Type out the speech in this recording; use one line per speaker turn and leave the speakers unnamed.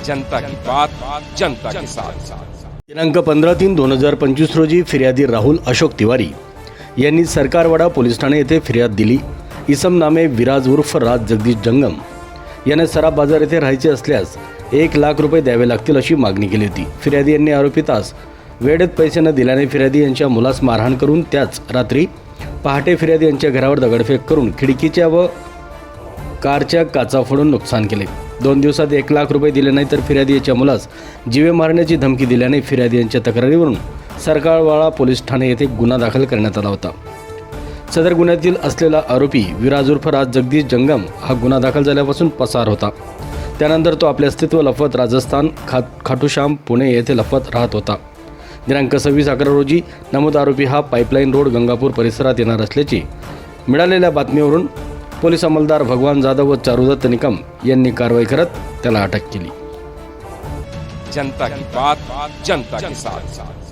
जनता की बात जनता के साथ।
दिनांक 15/3/2025 रोजी फिर्यादी राहुल अशोक तिवारी यांनी सरकारवाडा पोलीस ठाणे येथे फिर्याद दिली। इसम नामे विराज उर्फ राज जगदीश जंगम याने सराफ बाजार येथे राहायचे असल्यास 1 लाख रुपये द्यावे लागतील अशी मागणी केली होती। फिर्यादी यांनी आरोपीतास वेळेत पैसे न दिल्याने फिर्यादी यांच्या मुलास मारहाण करून त्याच रात्री पहाटे फिर्यादी यांच्या घरावर दगडफेक करून खिडकीच्या व कारच्या काचा फोडून नुकसान केले। 2 दिवसात 1 लाख रुपये दिले नाही तर फिर्यादी यांच्या मुलास जीवे मारण्याची धमकी दिल्याने फिर्यादी यांच्या तक्रारीवरून सरकारवाडा पोलीस ठाणे येथे गुन्हा दाखल करण्यात आला होता। सदर गुन्ह्यातील असलेला आरोपी विराज उर्फ राज जगदीश जंगम हा गुन्हा दाखल झाल्यापासून पसार होता। त्यानंतर तो आपले अस्तित्व लपवत राजस्थान खाटूश्याम पुणे येथे लपवत राहत होता। दिनांक 26/11 रोजी नमूद आरोपी हा पाईपलाईन रोड गंगापूर परिसरात येणार असल्याची मिळालेल्या बातमीवरून पोलीस अंमलदार भगवान जाधव व चारुदत्त निकम यांनी कारवाई करत त्याला अटक केली।
जनता की बात जनता के साथ।